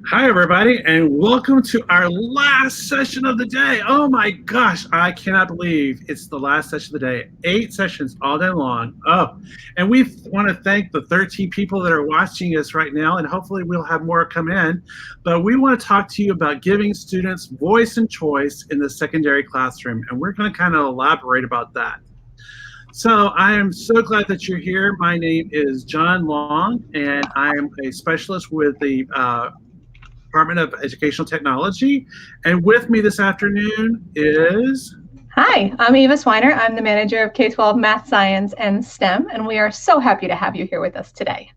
Hi, everybody, and welcome to our last session of the day. Oh my gosh, I cannot believe it's the last session of the day. 8 sessions all day long. Oh, and we want to thank the 13 people that are watching us right now, and hopefully we'll have more come in. But we want to talk to you about giving students voice and choice in the secondary classroom, and we're going to kind of elaborate about that. So I am so glad that you're here. My name is John Long, and I am a specialist with the Department of Educational Technology. And with me this afternoon is... Hi, I'm Eva Swiner. I'm the manager of K-12 Math, Science, and STEM, and we are so happy to have you here with us today.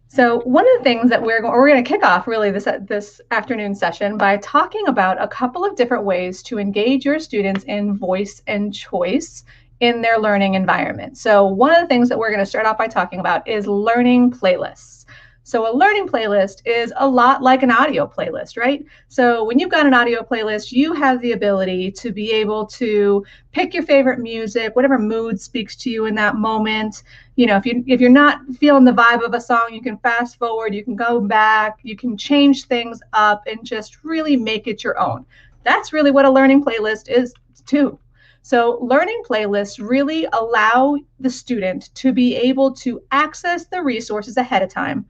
So one of the things that we're going to kick off really this afternoon session by talking about a couple of different ways to engage your students in voice and choice in their learning environment. So one of the things that we're going to start off by talking about is learning playlists. So a learning playlist is a lot like an audio playlist, right? So when you've got an audio playlist, you have the ability to be able to pick your favorite music, whatever mood speaks to you in that moment. You know, if you're not feeling the vibe of a song, you can fast forward, you can go back, you can change things up and just really make it your own. That's really what a learning playlist is too. So learning playlists really allow the student to be able to access the resources ahead of time,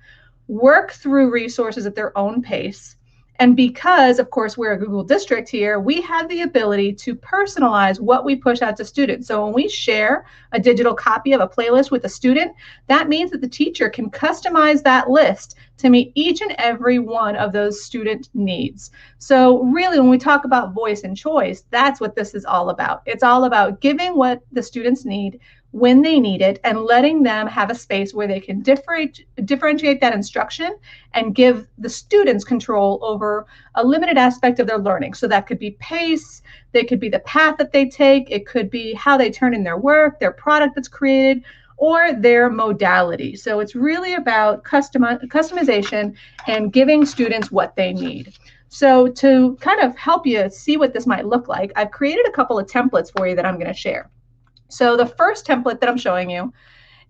work through resources at their own pace. And because, of course, we're a Google district here, we have the ability to personalize what we push out to students. So when we share a digital copy of a playlist with a student, that means that the teacher can customize that list to meet each and every one of those student needs. So really, when we talk about voice and choice, that's what this is all about. It's all about giving what the students need when they need it and letting them have a space where they can differentiate that instruction and give the students control over a limited aspect of their learning. So that could be pace, that could be the path that they take, it could be how they turn in their work, their product that's created, or their modality. So it's really about customization and giving students what they need. So to kind of help you see what this might look like, I've created a couple of templates for you that I'm going to share. So the first template that I'm showing you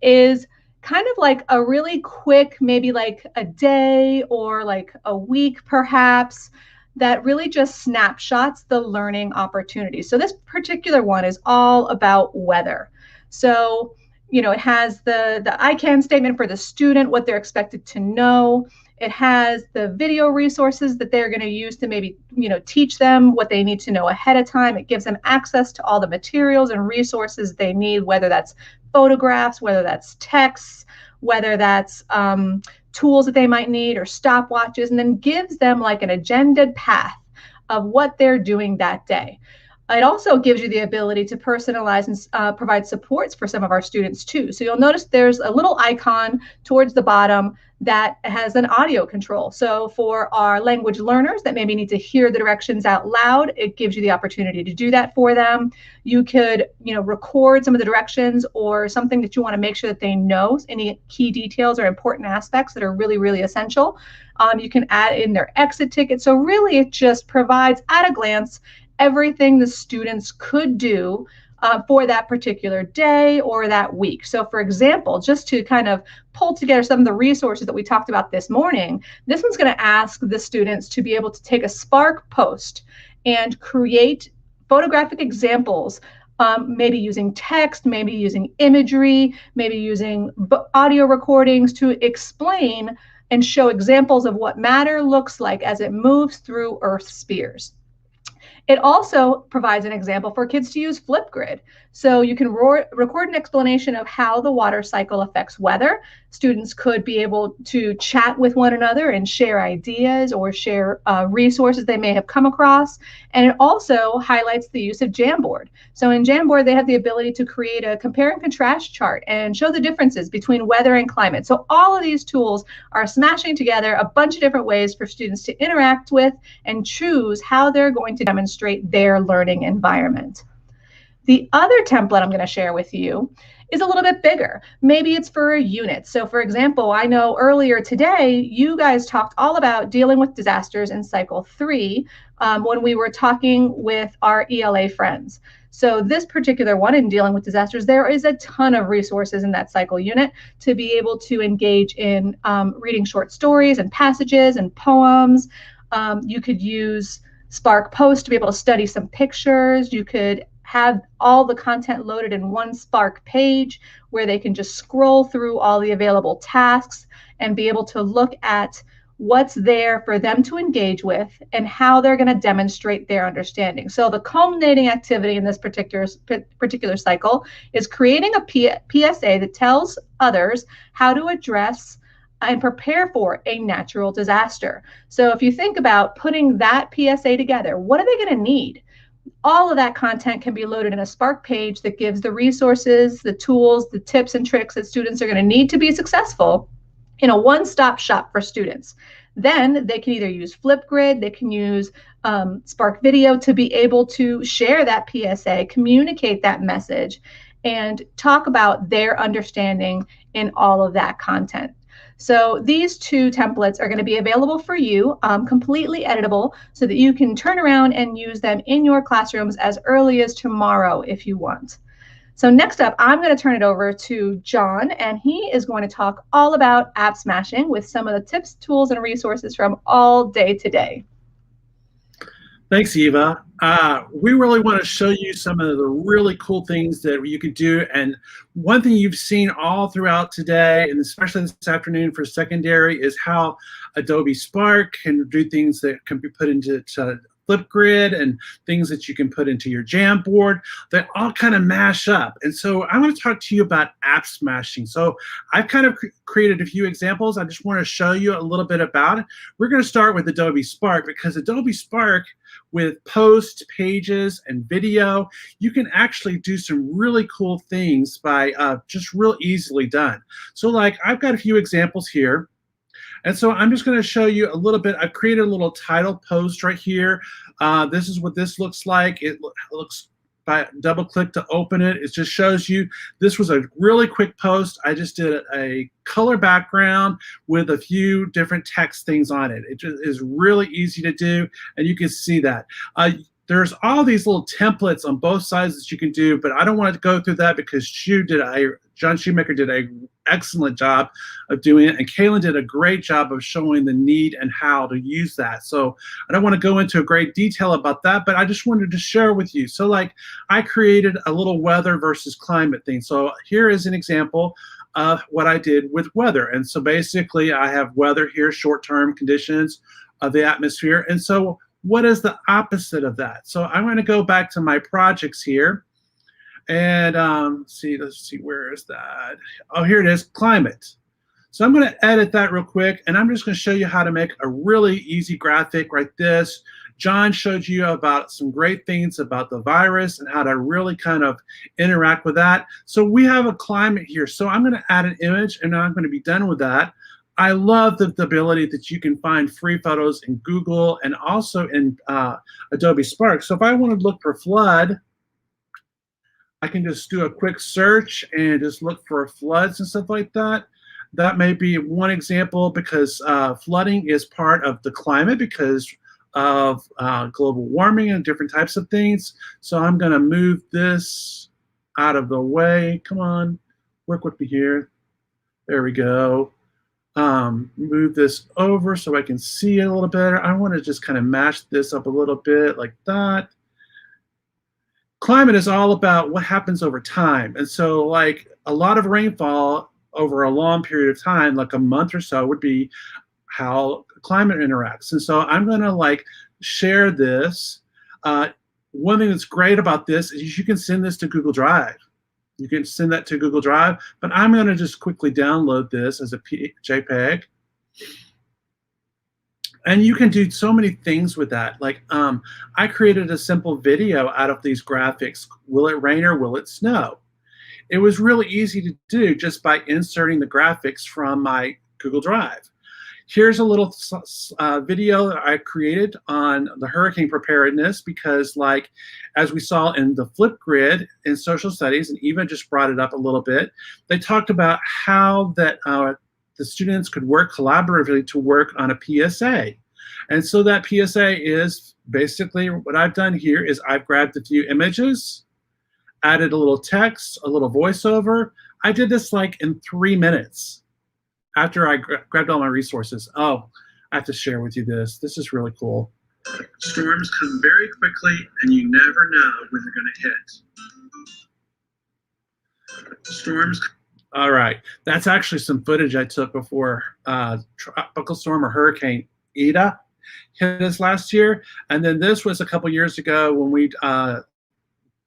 is kind of like a really quick, maybe like a day or like a week perhaps, that really just snapshots the learning opportunities. So this particular one is all about weather. So, you know, it has the I can statement for the student, what they're expected to know. It has the video resources that they're going to use to maybe, you know, teach them what they need to know ahead of time. It gives them access to all the materials and resources they need, whether that's photographs, whether that's texts, whether that's tools that they might need or stopwatches, and then gives them like an agendaed path of what they're doing that day. It also gives you the ability to personalize and provide supports for some of our students too. So you'll notice there's a little icon towards the bottom that has an audio control. So for our language learners that maybe need to hear the directions out loud, it gives you the opportunity to do that for them. You could, you know, record some of the directions or something that you want to make sure that they know, any key details or important aspects that are really, really essential. You can add in their exit ticket. So really it just provides at a glance everything the students could do for that particular day or that week. So for example, just to kind of pull together some of the resources that we talked about this morning, this one's going to ask the students to be able to take a Spark post and create photographic examples, maybe using text, maybe using imagery, maybe using audio recordings to explain and show examples of what matter looks like as it moves through Earth's spheres. It also provides an example for kids to use Flipgrid. So you can record an explanation of how the water cycle affects weather. Students could be able to chat with one another and share ideas or share resources they may have come across. And it also highlights the use of Jamboard. So in Jamboard, they have the ability to create a compare and contrast chart and show the differences between weather and climate. So all of these tools are smashing together a bunch of different ways for students to interact with and choose how they're going to demonstrate their learning environment. The other template I'm going to share with you is a little bit bigger. Maybe it's for a unit. So for example, I know earlier today, you guys talked all about dealing with disasters in cycle 3 when we were talking with our ELA friends. So this particular one in dealing with disasters, there is a ton of resources in that cycle unit to be able to engage in reading short stories and passages and poems. You could use Spark Post to be able to study some pictures. You could have all the content loaded in one Spark page where they can just scroll through all the available tasks and be able to look at what's there for them to engage with and how they're going to demonstrate their understanding. So the culminating activity in this particular cycle is creating a PSA that tells others how to address and prepare for a natural disaster. So if you think about putting that PSA together, what are they going to need? All of that content can be loaded in a Spark page that gives the resources, the tools, the tips and tricks that students are going to need to be successful in a one-stop shop for students. Then they can either use Flipgrid, they can use Spark Video to be able to share that PSA, communicate that message, and talk about their understanding in all of that content. So these 2 templates are going to be available for you, completely editable, so that you can turn around and use them in your classrooms as early as tomorrow if you want. So next up, I'm going to turn it over to John, and he is going to talk all about app smashing with some of the tips, tools, and resources from all day today. Thanks, Eva. We really want to show you some of the really cool things that you can do. And one thing you've seen all throughout today, and especially this afternoon for secondary, is how Adobe Spark can do things that can be put into Flipgrid and things that you can put into your Jamboard that all kind of mash up. And so I want to talk to you about app smashing. So I've kind of created a few examples. I just want to show you a little bit about it. We're going to start with Adobe Spark, because Adobe Spark, with post, pages, and video, you can actually do some really cool things by just real easily done. So like I've got a few examples here. And so I'm just going to show you a little bit. I've created a little title post right here. This is what this looks like. It looks, by double click to open it, it just shows you this was a really quick post. I just did a color background with a few different text things on it. It just is really easy to do, and you can see that. There's all these little templates on both sides that you can do, but I don't want to go through that because John Shoemaker did an excellent job of doing it, and Kaylin did a great job of showing the need and how to use that. So I don't want to go into a great detail about that, but I just wanted to share with you. So like I created a little weather versus climate thing. So here is an example of what I did with weather. And so basically I have weather here, short-term conditions of the atmosphere. And so what is the opposite of that? So I'm going to go back to my projects here. And let's see, where is that? Oh, here it is, climate. So I'm going to edit that real quick, and I'm just going to show you how to make a really easy graphic like this. John showed you about some great things about the virus and how to really kind of interact with that. So we have a climate here. So I'm going to add an image, and I'm going to be done with that. I love the ability that you can find free photos in Google and also in Adobe Spark. So if I want to look for flood, I can just do a quick search and just look for floods and stuff like that. That may be one example, because flooding is part of the climate because of global warming and different types of things. So I'm going to move this out of the way. Come on, work with me here. There we go. Move this over so I can see it a little better. I want to just kind of mash this up a little bit like that. Climate is all about what happens over time. And so like a lot of rainfall over a long period of time, like a month or so, would be how climate interacts. And so I'm going to like share this. One thing that's great about this is you can send this to Google Drive. You can send that to Google Drive, but I'm going to just quickly download this as a JPEG. And you can do so many things with that. Like I created a simple video out of these graphics. Will it rain or will it snow? It was really easy to do just by inserting the graphics from my Google Drive. Here's a little video that I created on the hurricane preparedness, because like as we saw in the Flipgrid in social studies, and Eva just brought it up a little bit, they talked about how that the students could work collaboratively to work on a PSA. And so that PSA is basically what I've done here is I've grabbed a few images, added a little text, a little voiceover. I did this like in 3 minutes after I grabbed all my resources. Oh, I have to share with you this. This is really cool. Storms come very quickly and you never know when they're going to hit. Storms. All right, that's actually some footage I took before tropical storm or Hurricane Ida hit us last year. And then this was a couple years ago when we,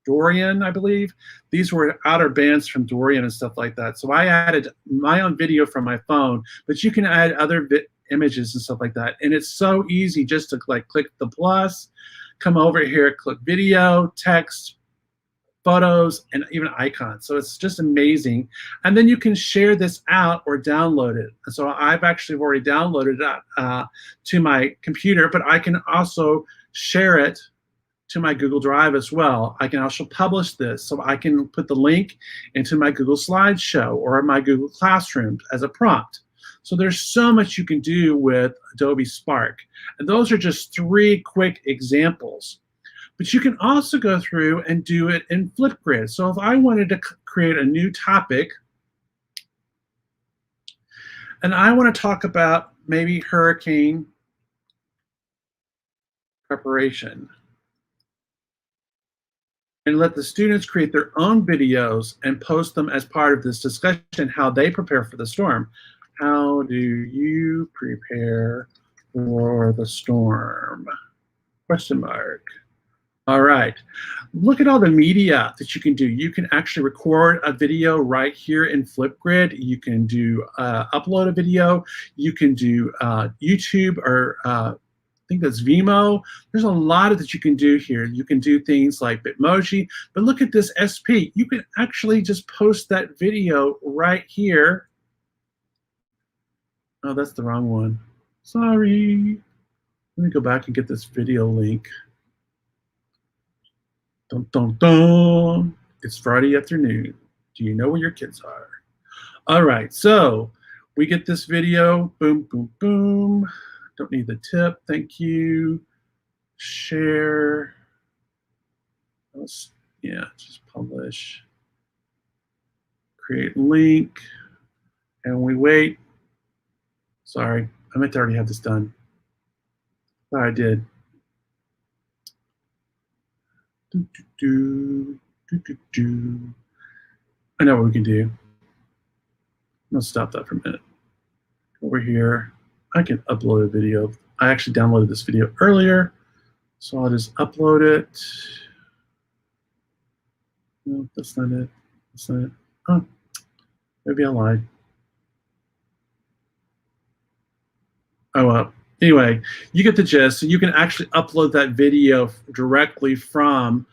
Dorian, I believe. These were outer bands from Dorian and stuff like that. So I added my own video from my phone, but you can add other images and stuff like that. And it's so easy just to like click the plus, come over here, click video, text, photos, and even icons. So it's just amazing. And then you can share this out or download it. And so I've actually already downloaded it to my computer, but I can also share it to my Google Drive as well. I can also publish this, so I can put the link into my Google Slideshow or my Google Classroom as a prompt. So there's so much you can do with Adobe Spark. And those are just 3 quick examples. But you can also go through and do it in Flipgrid. So if I wanted to create a new topic, and I want to talk about maybe hurricane preparation, and let the students create their own videos and post them as part of this discussion, how they prepare for the storm. How do you prepare for the storm? Question mark. All right, look at all the media that you can do. You can actually record a video right here in Flipgrid. You can do upload a video. You can do YouTube or I think that's Vimeo. There's a lot of that you can do here. You can do things like Bitmoji, but look at this SP. You can actually just post that video right here. Oh, that's the wrong one. Sorry. Let me go back and get this video link. Dun, dun, dun. It's Friday afternoon. Do you know where your kids are? All right, so we get this video. Boom, boom, boom. Don't need the tip. Thank you. Share. Yeah, just publish. Create link. And we wait. Sorry, I meant to already have this done. But I did. I know what we can do. Let's stop that for a minute. Over here, I can upload a video. I actually downloaded this video earlier, so I'll just upload it. No, that's not it. That's not it. Oh, maybe I lied. Oh well. Anyway, you get the gist. So you can actually upload that video directly from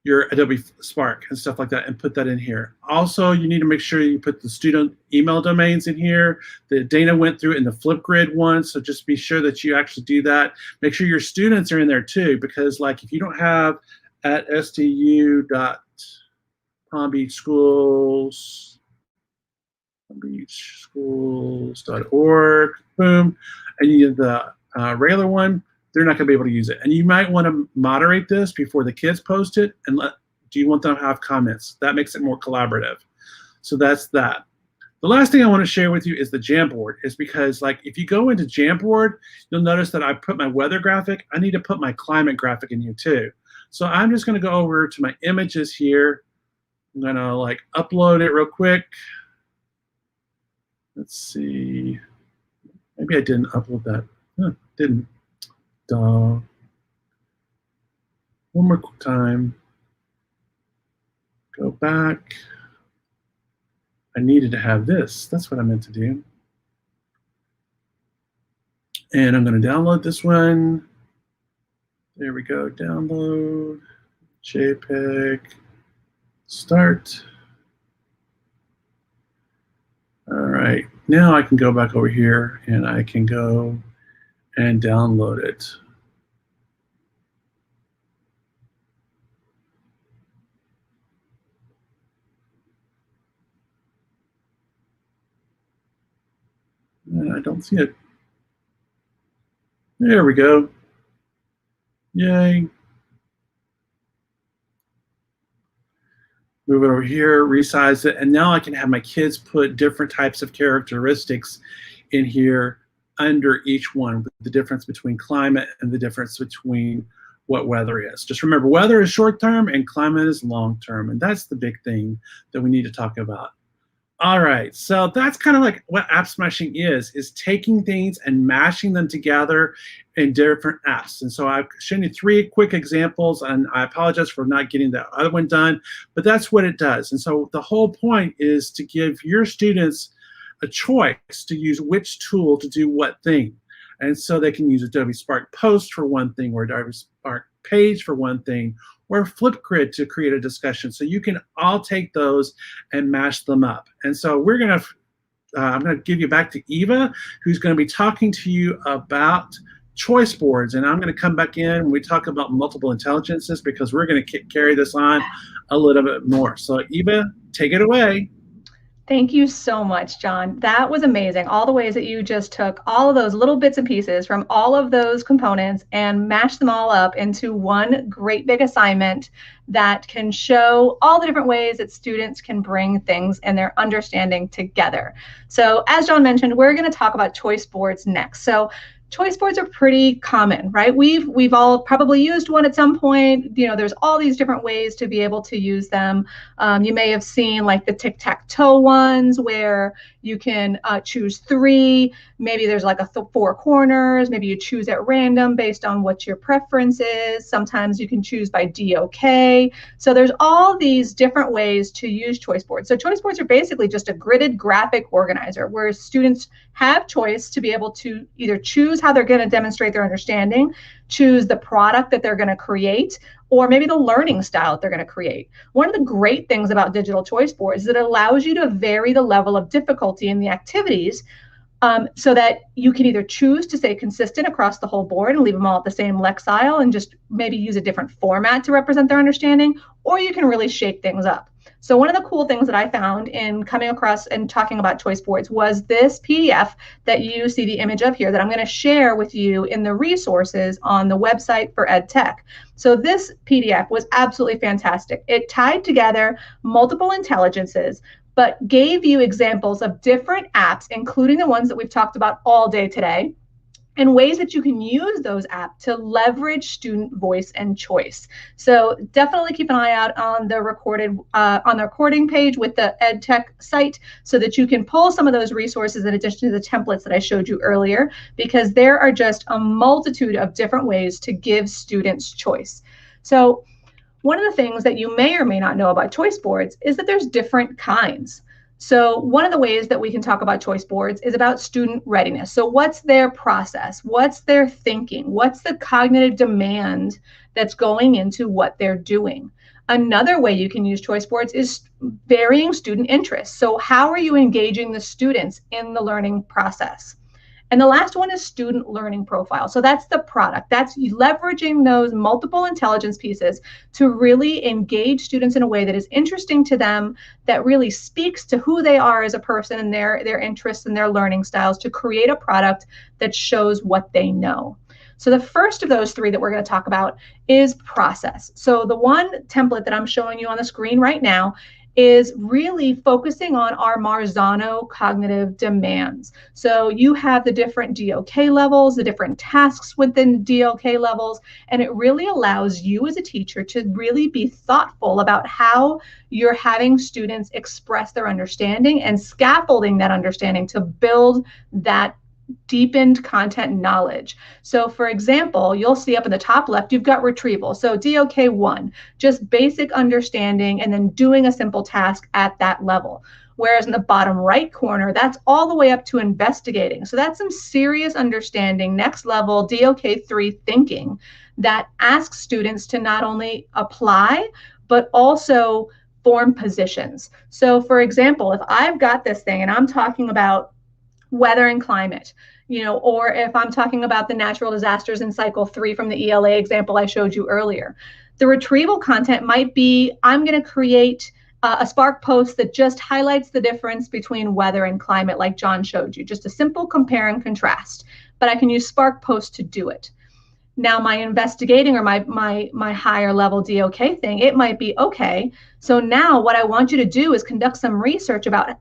your Adobe Spark and stuff like that and put that in here. Also, you need to make sure you put the student email domains in here. Dana went through it in the Flipgrid one, so just be sure that you actually do that. Make sure your students are in there too, because like if you don't have at palmbeachschools.org, boom, and you have the regular one, they're not going to be able to use it. And you might want to moderate this before the kids post it, and do you want them to have comments? That makes it more collaborative. So that's that. The last thing I want to share with you is the Jamboard, is because like if you go into Jamboard, you'll notice that I put my weather graphic. I need to put my climate graphic in here too. So I'm just going to go over to my images here. I'm going to like upload it real quick. Let's see. Maybe I didn't upload that. No, didn't. Duh. One more time. Go back. I needed to have this. That's what I meant to do. And I'm going to download this one. There we go. Download. JPEG. Start. All right. Now I can go back over here and I can go and download it. And I don't see it. There we go. Yay. Move it over here, resize it, and now I can have my kids put different types of characteristics in here under each one, with the difference between climate and the difference between what weather is. Just remember, weather is short term and climate is long term, and that's the big thing that we need to talk about. All right, so that's kind of like what app smashing is taking things and mashing them together in different apps. And so I've shown you 3 quick examples, and I apologize for not getting the other one done, but that's what it does. And so the whole point is to give your students a choice to use which tool to do what thing. And so they can use Adobe Spark Post for one thing, or Adobe Spark Page for one thing, or Flipgrid to create a discussion. So you can all take those and mash them up. And so we're gonna, I'm gonna give you back to Eva, who's gonna be talking to you about choice boards. And I'm gonna come back in when we talk about multiple intelligences, because we're gonna carry this on a little bit more. So Eva, take it away. Thank you so much, John. That was amazing. All the ways that you just took all of those little bits and pieces from all of those components and mashed them all up into one great big assignment that can show all the different ways that students can bring things and their understanding together. So as John mentioned, we're going to talk about choice boards next. So choice boards are pretty common, right? We've all probably used one at some point. You know, there's all these different ways to be able to use them. You may have seen like the tic-tac-toe ones where you can choose 3. Maybe there's like 4 corners. Maybe you choose at random based on what your preference is. Sometimes you can choose by DOK. So there's all these different ways to use choice boards. So choice boards are basically just a gridded graphic organizer where students have choice to be able to either choose how they're going to demonstrate their understanding, choose the product that they're going to create, or maybe the learning style that they're going to create. One of the great things about digital choice boards is that it allows you to vary the level of difficulty in the activities so that you can either choose to stay consistent across the whole board and leave them all at the same lexile and just maybe use a different format to represent their understanding, or you can really shake things up. So one of the cool things that I found in coming across and talking about choice boards was this PDF that you see the image of here that I'm going to share with you in the resources on the website for EdTech. So this PDF was absolutely fantastic. It tied together multiple intelligences, but gave you examples of different apps, including the ones that we've talked about all day today, and ways that you can use those apps to leverage student voice and choice. So definitely keep an eye out on the recording page with the EdTech site so that you can pull some of those resources in addition to the templates that I showed you earlier, because there are just a multitude of different ways to give students choice. So one of the things that you may or may not know about choice boards is that there's different kinds. So one of the ways that we can talk about choice boards is about student readiness. So what's their process? What's their thinking? What's the cognitive demand that's going into what they're doing? Another way you can use choice boards is varying student interests. So how are you engaging the students in the learning process? And the last one is student learning profile. So that's the product. That's leveraging those multiple intelligence pieces to really engage students in a way that is interesting to them, that really speaks to who they are as a person and their interests and their learning styles, to create a product that shows what they know. So the first of those 3 that we're going to talk about is process. So the one template that I'm showing you on the screen right now is really focusing on our Marzano cognitive demands. So you have the different DOK levels, the different tasks within DOK levels, and it really allows you as a teacher to really be thoughtful about how you're having students express their understanding and scaffolding that understanding to build that deepened content knowledge. So for example, you'll see up in the top left, you've got retrieval. So DOK 1, just basic understanding and then doing a simple task at that level. Whereas in the bottom right corner, that's all the way up to investigating. So that's some serious understanding, next level DOK 3 thinking that asks students to not only apply, but also form positions. So for example, if I've got this thing and I'm talking about weather and climate, or if I'm talking about the natural disasters in cycle 3 from the ELA example I showed you earlier. The retrieval content might be, I'm going to create a Spark post that just highlights the difference between weather and climate, like John showed you, just a simple compare and contrast. But I can use Spark post to do it. Now my investigating or my higher level DOK thing, it might be, okay, so now what I want you to do is conduct some research about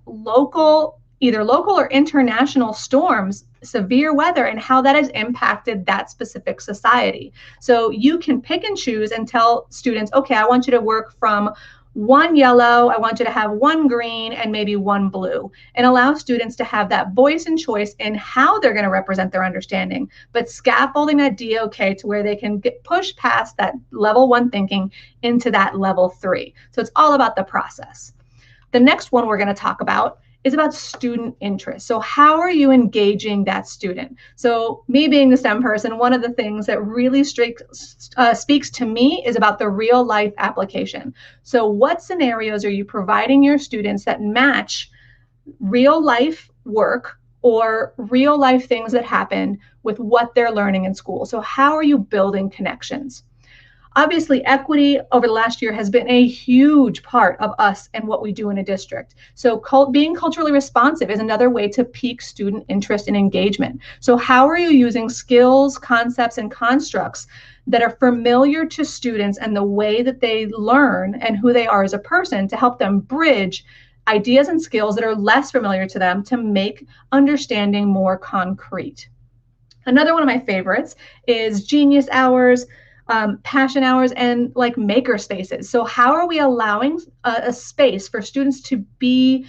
either local or international storms, severe weather, and how that has impacted that specific society. So you can pick and choose and tell students, okay, I want you to work from one yellow, I want you to have one green, and maybe one blue, and allow students to have that voice and choice in how they're going to represent their understanding, but scaffolding that DOK to where they can push past that level 1 thinking into that level 3. So it's all about the process. The next one we're going to talk about is about student interest. So how are you engaging that student? So me being the STEM person, one of the things that really speaks to me is about the real life application. So what scenarios are you providing your students that match real life work or real life things that happen with what they're learning in school? So how are you building connections? Obviously, equity over the last year has been a huge part of us and what we do in a district. So being culturally responsive is another way to pique student interest and engagement. So how are you using skills, concepts, and constructs that are familiar to students and the way that they learn and who they are as a person to help them bridge ideas and skills that are less familiar to them to make understanding more concrete? Another one of my favorites is Genius Hours, passion hours, and like maker spaces. So how are we allowing a space for students to be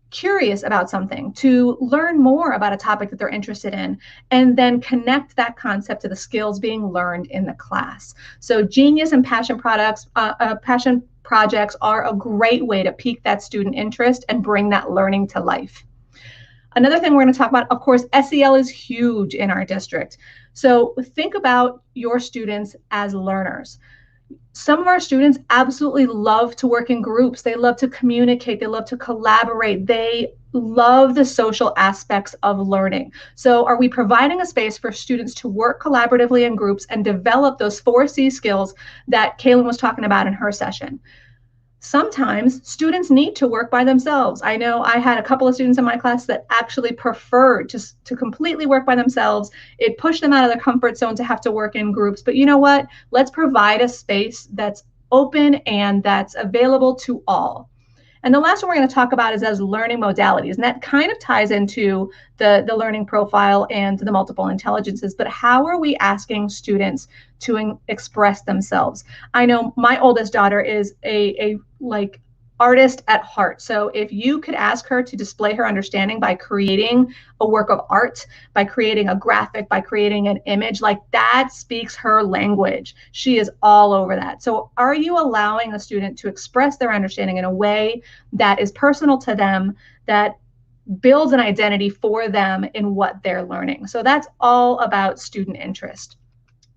curious about something, to learn more about a topic that they're interested in, and then connect that concept to the skills being learned in the class? So Genius and passion projects are a great way to pique that student interest and bring that learning to life. Another thing we're going to talk about, of course, SEL is huge in our district. So think about your students as learners. Some of our students absolutely love to work in groups. They love to communicate. They love to collaborate. They love the social aspects of learning. So are we providing a space for students to work collaboratively in groups and develop those 4C skills that Kaylin was talking about in her session? Sometimes students need to work by themselves. I know I had a couple of students in my class that actually preferred to completely work by themselves. It pushed them out of their comfort zone to have to work in groups. But you know what? Let's provide a space that's open and that's available to all. And the last one we're going to talk about is as learning modalities. And that kind of ties into the learning profile and the multiple intelligences. But how are we asking students to express themselves? I know my oldest daughter is a artist at heart. So if you could ask her to display her understanding by creating a work of art, by creating a graphic, by creating an image, like that speaks her language. She is all over that. So are you allowing a student to express their understanding in a way that is personal to them, that builds an identity for them in what they're learning? So that's all about student interest.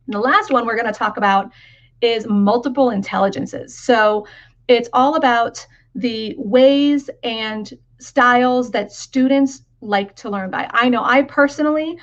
And the last one we're going to talk about is multiple intelligences. So it's all about the ways and styles that students like to learn by. I know I personally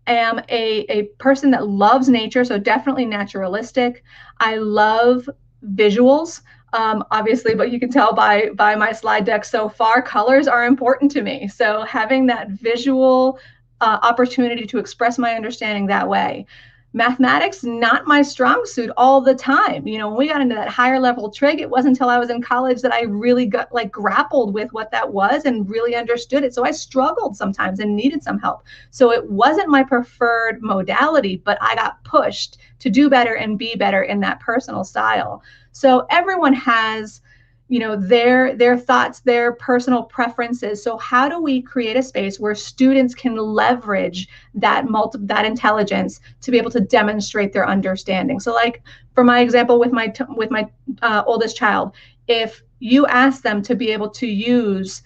am a person that loves nature, so definitely naturalistic. I love visuals, obviously, but you can tell by my slide deck so far, colors are important to me. So having that visual opportunity to express my understanding that way. Mathematics, not my strong suit all the time. When we got into that higher level trig, it wasn't until I was in college that I really got grappled with what that was and really understood it. So I struggled sometimes and needed some help. So it wasn't my preferred modality, but I got pushed to do better and be better in that personal style. So everyone has their thoughts, their personal preferences. So how do we create a space where students can leverage that intelligence to be able to demonstrate their understanding? So like for my example with my oldest child, if you ask them to be able to use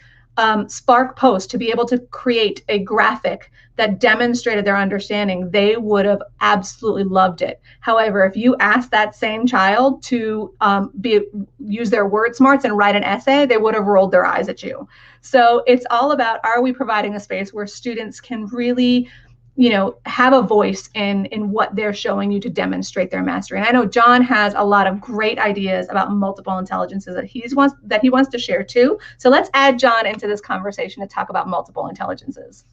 Spark post to be able to create a graphic that demonstrated their understanding, they would have absolutely loved it. However, if you ask that same child to use their word smarts and write an essay, they would have rolled their eyes at you. So it's all about, are we providing a space where students can really, have a voice in what they're showing you to demonstrate their mastery. And I know John has a lot of great ideas about multiple intelligences that he wants to share too. So let's add John into this conversation to talk about multiple intelligences.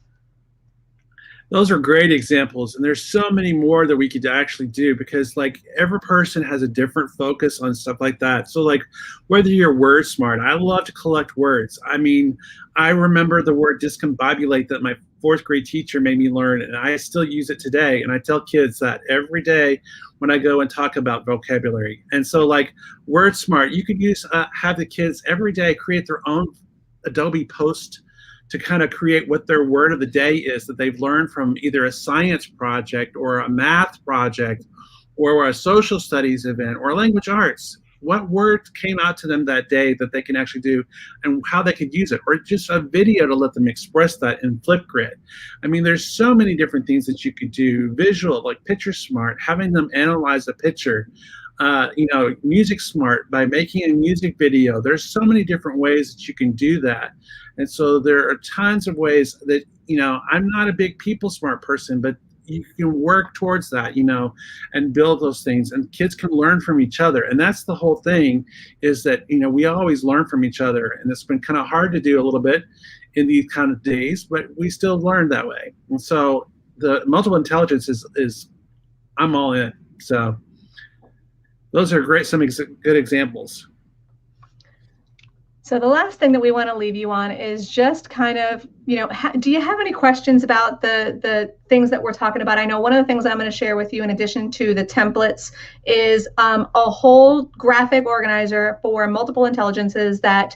Those are great examples, and there's so many more that we could actually do, because like every person has a different focus on stuff like that. So like whether you're word smart, I love to collect words. I mean, I remember the word discombobulate that my fourth grade teacher made me learn, and I still use it today. And I tell kids that every day when I go and talk about vocabulary. And so like word smart, you could use have the kids every day create their own Adobe post to kind of create what their word of the day is that they've learned from either a science project or a math project or a social studies event or language arts. What word came out to them that day that they can actually do and how they could use it, or just a video to let them express that in Flipgrid. I mean, there's so many different things that you could do. Visual, like Picture Smart, having them analyze a picture. Music smart by making a music video. There's so many different ways that you can do that. And so there are tons of ways that, I'm not a big people smart person, but you can work towards that, and build those things, and kids can learn from each other. And that's the whole thing, is that, we always learn from each other. And it's been kind of hard to do a little bit in these kind of days, but we still learn that way. And so the multiple intelligence is I'm all in. So those are some good examples. So the last thing that we want to leave you on is just kind of, do you have any questions about the things that we're talking about? I know one of the things I'm going to share with you in addition to the templates is a whole graphic organizer for multiple intelligences that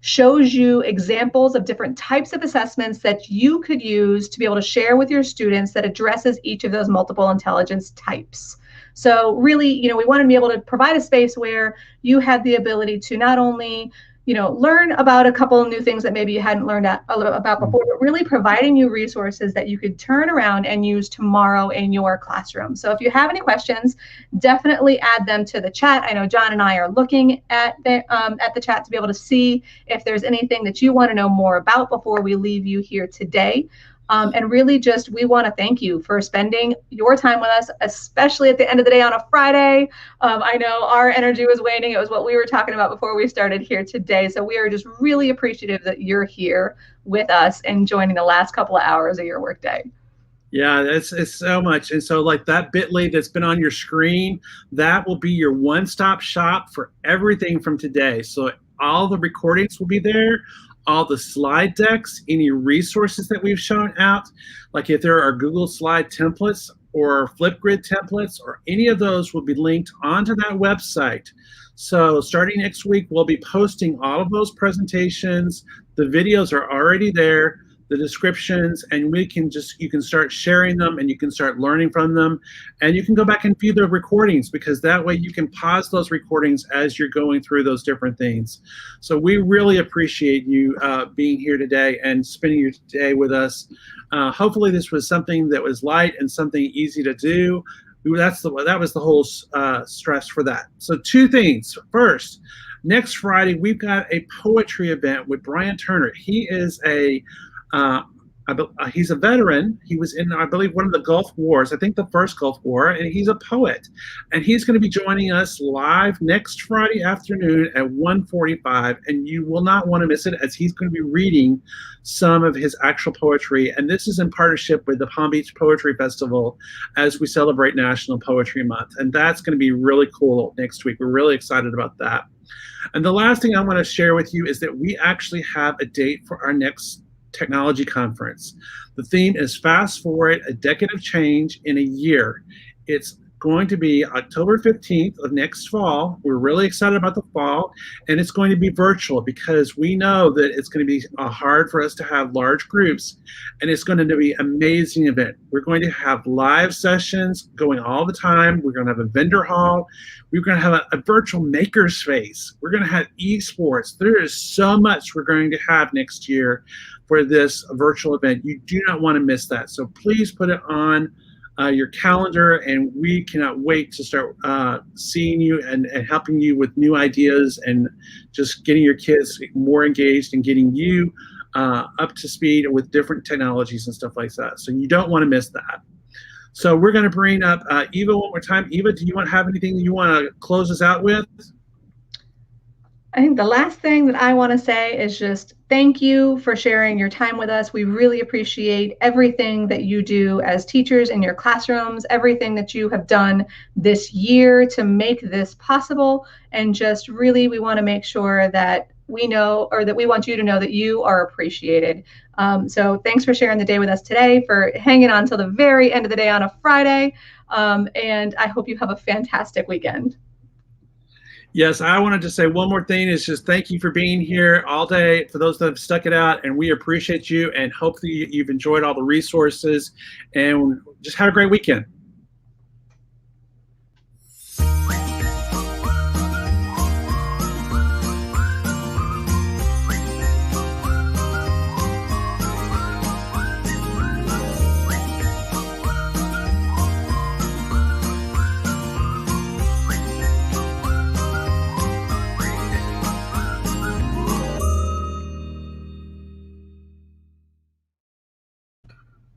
shows you examples of different types of assessments that you could use to be able to share with your students that addresses each of those multiple intelligence types. So really, we want to be able to provide a space where you have the ability to not only, learn about a couple of new things that maybe you hadn't learned about before, but really providing you resources that you could turn around and use tomorrow in your classroom. So if you have any questions, definitely add them to the chat. I know John and I are looking at the chat to be able to see if there's anything that you want to know more about before we leave you here today. And really just, we want to thank you for spending your time with us, especially at the end of the day on a Friday. I know our energy was waning. It was what we were talking about before we started here today. So we are just really appreciative that you're here with us and joining the last couple of hours of your workday. Yeah, it's so much. And so like that bit.ly that's been on your screen, that will be your one-stop shop for everything from today. So all the recordings will be there, all the slide decks, any resources that we've shown out, like if there are Google slide templates or Flipgrid templates or any of those will be linked onto that website. So starting next week, we'll be posting all of those presentations. The videos are already there, the descriptions, and you can start sharing them and you can start learning from them, and you can go back and view the recordings, because that way you can pause those recordings as you're going through those different things. So we really appreciate you being here today and spending your day with us. Hopefully this was something that was light and something easy to do. That was the whole stress for that. So two things. First, next Friday we've got a poetry event with Brian Turner. He is he's a veteran. He was in, I believe, one of the Gulf Wars, I think the first Gulf War, and he's a poet. And he's going to be joining us live next Friday afternoon at 1:45, and you will not want to miss it, as he's going to be reading some of his actual poetry. And this is in partnership with the Palm Beach Poetry Festival as we celebrate National Poetry Month. And that's going to be really cool next week. We're really excited about that. And the last thing I want to share with you is that we actually have a date for our next technology conference. The theme is Fast Forward, a Decade of Change in a Year. It's going to be October 15th of next fall. We're really excited about the fall, and it's going to be virtual because we know that it's going to be hard for us to have large groups, and it's going to be an amazing event. We're going to have live sessions going all the time. We're going to have a vendor hall. We're going to have a virtual makerspace. We're going to have esports. There is so much we're going to have next year for this virtual event. You do not want to miss that. So please put it on your calendar, and we cannot wait to start seeing you and helping you with new ideas and just getting your kids more engaged and getting you up to speed with different technologies and stuff like that. So you don't want to miss that. So we're going to bring up Eva one more time. Eva, do you want to have anything you want to close us out with? I think the last thing that I want to say is just thank you for sharing your time with us. We really appreciate everything that you do as teachers in your classrooms, everything that you have done this year to make this possible. And just really, we want to make sure that we know, or that we want you to know, that you are appreciated. So thanks for sharing the day with us today, for hanging on till the very end of the day on a Friday. And I hope you have a fantastic weekend. Yes, I wanted to say one more thing is just thank you for being here all day, for those that have stuck it out, and we appreciate you, and hopefully you've enjoyed all the resources, and just have a great weekend.